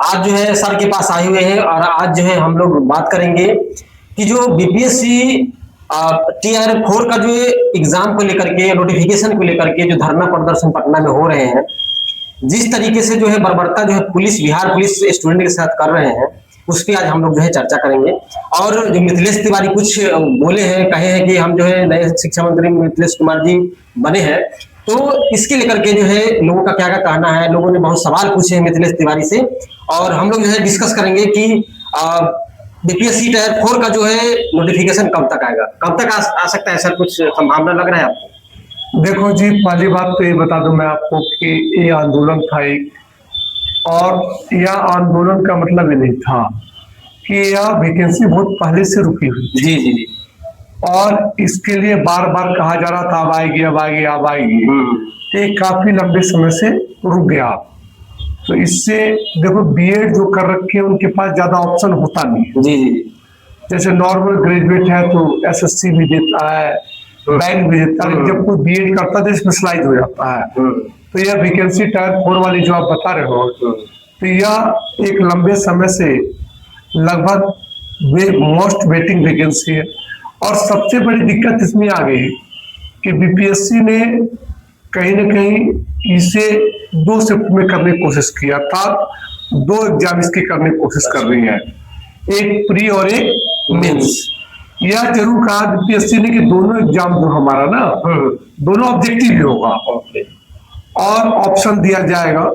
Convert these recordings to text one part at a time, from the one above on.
आज जो है सर के पास आए हुए हैं और आज जो है हम लोग बात करेंगे कि जो बीपीएससी टीआर 4 का जो एग्जाम को लेकर के, नोटिफिकेशन को लेकर के जो धरना प्रदर्शन पटना में हो रहे हैं, जिस तरीके से जो है बर्बरता जो है पुलिस, बिहार पुलिस स्टूडेंट के साथ कर रहे हैं, उस पर आज हम लोग जो है चर्चा करेंगे। और जो मिथिलेश तिवारी कुछ बोले हैं, कहे हैं कि हम जो है नए शिक्षा मंत्री मिथिलेश कुमार जी बने हैं, तो इसके लेकर के जो है लोगों का क्या क्या कहना है। लोगों ने बहुत सवाल पूछे हैं मिथिलेश तिवारी से और हम लोग जो है डिस्कस करेंगे कि बीपीएससी टीआर 4 का जो है नोटिफिकेशन कब तक आएगा, कब तक आ सकता है सर, कुछ संभावना लग रहा है आपको? देखो जी, पहली बात तो ये बता दूं मैं आपको कि ये आंदोलन था एक, और यह आंदोलन का मतलब ये नहीं था कि यह वैकेंसी बहुत पहले से रुकी हुई थी। जी जी जी। और इसके लिए बार बार कहा जा रहा था अब आएगी अब आएगी अब आएगी, तो ये काफी लंबे समय से रुक गया। तो इससे देखो, बीएड जो कर रखे हैं उनके पास ज्यादा ऑप्शन होता नहीं है। जी जी। जैसे नॉर्मल ग्रेजुएट है तो एसएससी भी देता है, बैंक भी देता है, जब कोई बीएड करता है तो स्पेशलाइज हो जाता है। तो यह वैकेंसी टीआर 4 वाली जो आप बता रहे हो, तो यह एक लंबे समय से लगभग मोस्ट वेटिंग वैकेंसी है। और सबसे बड़ी दिक्कत इसमें आ गई कि बीपीएससी ने कहीं ना कहीं इसे 2 शिफ्ट में करने की कोशिश किया था। 2 एग्जाम इसके करने की कोशिश कर रही है, एक प्री और एक मेंस। यह जरूर कहा बीपीएससी ने कि दोनों एग्जाम जो हमारा ना, दोनों ऑब्जेक्टिव भी होगा और ऑप्शन दिया जाएगा।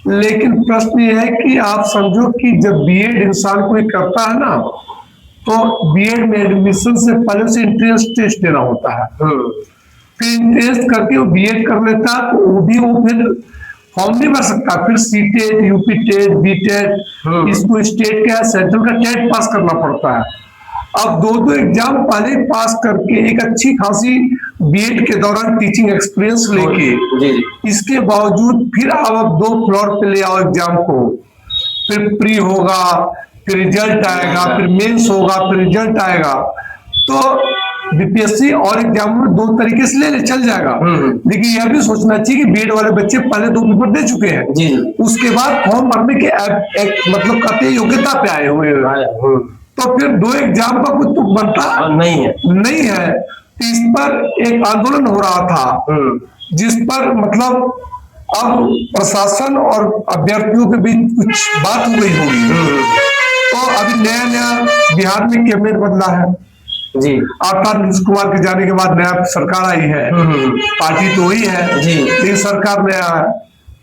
लेकिन प्रश्न ये है कि आप समझो कि जब बीएड इंसान कोई करता है ना, तो बीएड में एडमिशन से पहले से इंट्रेंस टेस्ट देना होता है। फिर इंट्रेंस करके वो बीएड कर लेता है, तो वो फिर फॉर्म नहीं भर सकता। फिर सीटेट, यूपी टेट, बीटेट, इसको स्टेट का सेंट्रल का टेट पास करना पड़ता है। अब 2 एग्जाम पहले पास करके एक अच्छी खासी बीएड के दौरान टीचिंग एक्सपीरियंस लेके, इसके बावजूद फिर आप 2 फ्लोर पे ले आओ एग्जाम को, फिर प्री होगा, फिर रिजल्ट आएगा, फिर मेंस होगा, फिर रिजल्ट आएगा। तो बीपीएससी और एग्जाम में 2 तरीके से ले चल जाएगा। लेकिन यह भी सोचना चाहिए कि बीएड वाले बच्चे पहले 2 पेपर दे चुके हैं, उसके बाद फॉर्म भरने के मतलब कतई योग्यता पे आए हुए हैं। तो फिर 2 एग्जाम का कुछ तुक बनता नहीं है। तो इस पर एक आंदोलन हो रहा था, जिस पर मतलब अब प्रशासन और अभ्यर्थियों के बीच कुछ बात हो गई होगी। तो अभी नया बिहार में कैबिनेट बदला है जी, आफ्टर नीतीश कुमार के जाने के बाद नया सरकार आई है, पार्टी तो वही है जी, लेकिन सरकार नया है।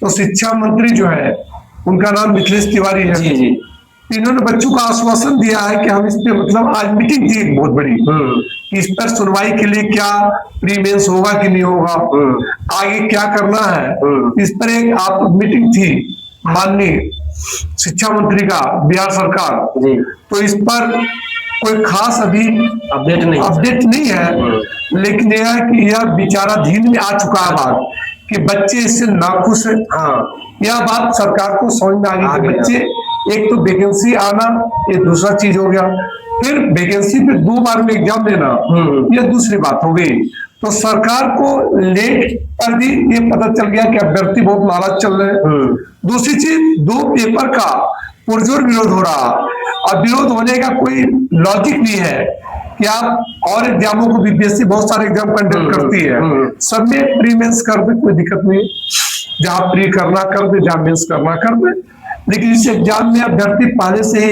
तो शिक्षा मंत्री जो है उनका नाम मिथिलेश तिवारी है जी जी। इन्होंने बच्चों को आश्वासन दिया है कि हम इस पे मतलब आज मीटिंग थी एक बहुत बड़ी, कि इस पर सुनवाई के लिए क्या प्री मेंस होगा कि नहीं होगा, आगे क्या करना है, इस पर एक आप मीटिंग थी माननीय शिक्षा मंत्री का बिहार सरकार जी। तो इस पर कोई खास अभी अपडेट नहीं है, लेकिन यह है कि यह विचाराधीन में आ चुका है बात कि बच्चे इससे नाखुश है। यह बात सरकार को समझ में आ गई कि बच्चे, एक तो वैकेंसी आना, ये दूसरा चीज हो गया, फिर वैकेंसी पे 2 बार में एग्जाम देना, यह दूसरी बात हो गई। तो सरकार को लेट पर भी ये पता चल गया कि अभ्यर्थी बहुत नाराज चल रहे हैं। दूसरी चीज, 2 पेपर का पुरजोर विरोध हो रहा। अब विरोध होने का कोई लॉजिक नहीं है कि आप और एग्जामों को बीपीएससी बहुत सारे एग्जाम कंडक्ट करती है, सब में प्री मेंस कर दे, कोई दिक्कत नहीं है। जहां प्री करना कर दे, जहां मेंस करना कर दे। लेकिन इस एग्जाम में अभ्यर्थी पहले से ही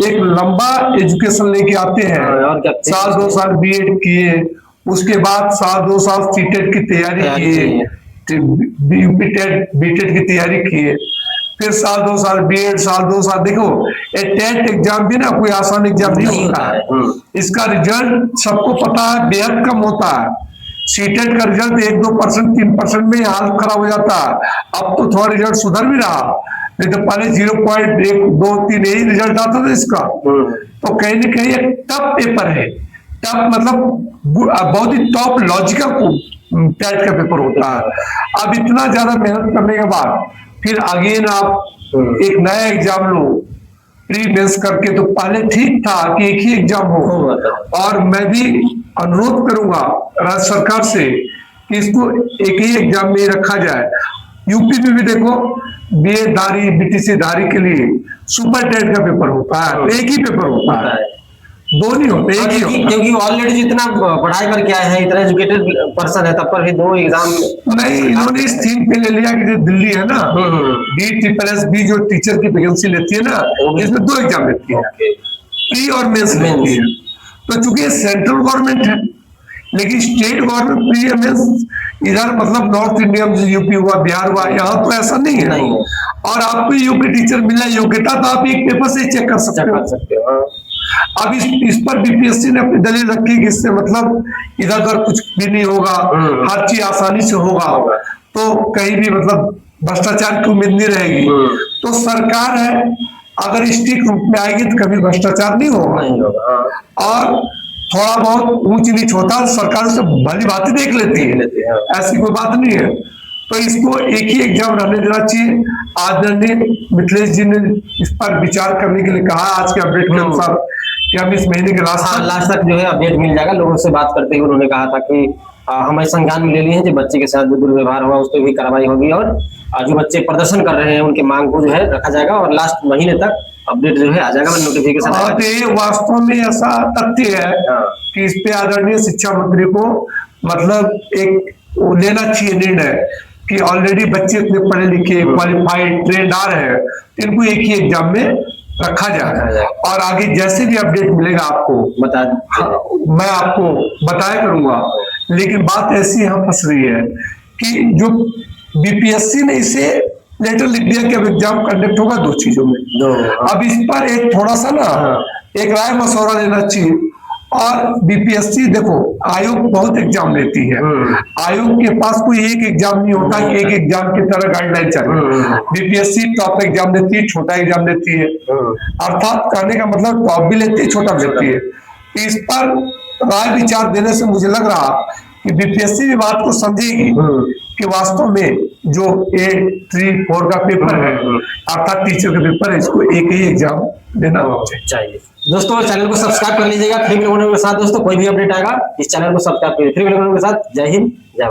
एक लंबा एजुकेशन लेके आते हैं, 2 साल बीएड किए, उसके बाद 2 साल सीटेट की तैयारी किए, यूपी टेट बीटेट की तैयारी किए, फिर 2 साल बीएड, 2 साल। देखो, टेट एग्जाम भी ना कोई आसान एग्जाम नहीं होता है। इसका रिजल्ट सबको पता है बेहद कम होता है। सीटेट का रिजल्ट 1-2%, 3% में हालत खराब हो जाता है। अब तो थोड़ा रिजल्ट सुधर भी रहा, नहीं तो पहले 0.1-2-3 यही रिजल्ट आता था इसका। तो कहीं ना कहीं एक टफ पेपर है, टफ मतलब बहुत ही टॉप लॉजिकल टेट का पेपर होता है। अब इतना ज्यादा मेहनत करने के बाद फिर अगेन आप एक नया एग्जाम लो प्री मेंस करके, तो पहले ठीक था कि एक ही एग्जाम हो। और मैं भी अनुरोध करूंगा राज्य सरकार से कि इसको एक ही एग्जाम में रखा जाए। यूपी में भी देखो बीए धारी बीटीसी धारी के लिए सुपर टेट का पेपर होता है, तो एक ही पेपर होता है, दो नहीं होते, एक ही होता है। क्योंकि ऑलरेडी जितना पढ़ाई करके आए हैं, इतना एजुकेटेड पर्सन है, तब पर भी 2 एग्जाम नहीं, इन्होंने इस थीम पे ले लिया कि जो दिल्ली है ना, DSSB जो टीचर की वैकेंसी लेती है ना, इसमें 2 एग्जाम लेती है, प्री और मेंस लेती है। तो चूंकि ये सेंट्रल गवर्नमेंट है, लेकिन स्टेट गवर्नमेंट प्री और मेंस इधर मतलब नॉर्थ इंडिया में यूपी हुआ, बिहार हुआ, यहाँ तो ऐसा नहीं है। और आपको यूपी टीचर मिलना योग्यता तो आप एक पेपर से चेक कर सकते हो। अब इस पर बीपीएससी ने अपनी दलील रखी कि इससे मतलब इधर उधर कुछ भी नहीं होगा, हर चीज आसानी से होगा, तो कहीं भी मतलब भ्रष्टाचार की उम्मीद नहीं रहेगी। तो सरकार है, अगर स्टिक रूप में आएगी तो कभी भ्रष्टाचार नहीं होगा, और थोड़ा बहुत ऊंच नीच होता है, सरकार से भली बातें देख लेती है, ऐसी कोई बात नहीं है। तो इसको एक ही एग्जाम रहने देना चाहिए। आदरणीय मिथिलेश जी ने इस पर विचार करने के लिए कहा आज के अपडेट के अनुसार कि हम इस महीने के लास्ट तक जो है अपडेट मिल जाएगा। लोगों से बात करते हुए उन्होंने कहा था कि हमें संज्ञान में ले लिए हैं, जो बच्चे के साथ जो दुर्व्यवहार हुआ उस पर भी कार्रवाई होगी, और जो बच्चे प्रदर्शन कर रहे हैं उनके मांग को जो है रखा जाएगा, और लास्ट महीने तक अपडेट जो है आ जाएगा, नोटिफिकेशन। वास्तव में ऐसा तथ्य है कि इस पे आदरणीय शिक्षा मंत्री को मतलब एक लेना चाहिए निर्णय कि ऑलरेडी बच्चे इतने पढ़े लिखे क्वालिफाइड ट्रेंड आ रहे हैं, इनको एक ही एग्जाम में रखा जाए, और आगे जैसे भी अपडेट मिलेगा आपको मैं आपको बताया करूंगा। लेकिन बात ऐसी यहाँ फंस रही है कि जो बीपीएससी ने इसे लेटर लिख दिया कि अब एग्जाम कंडक्ट होगा 2 चीजों में। अब इस पर एक थोड़ा सा ना एक राय मशवरा लेना चाहिए। और बीपीएससी देखो आयोग बहुत एग्जाम लेती है, आयोग के पास कोई एक एग्जाम नहीं होता कि एक एग्जाम की तरह गाइडलाइन चले। बीपीएससी टॉप एग्जाम लेती है, छोटा एग्जाम लेती है, अर्थात कहने का मतलब टॉप भी लेती है, छोटा भी लेती है। इस पर राय विचार देने से मुझे लग रहा कि बीपीएससी भी बात को समझेगी कि वास्तव में जो 8, 3, 4 का पेपर है, अर्थात टीचर का पेपर है, इसको एक ही एग्जाम देना चाहिए। दोस्तों चैनल को सब्सक्राइब कर लीजिएगा, फ्री मिलने के साथ। दोस्तों कोई भी अपडेट आएगा इस चैनल को सब्सक्राइब करिए, फ्री मिलने के साथ। जय हिंद, जय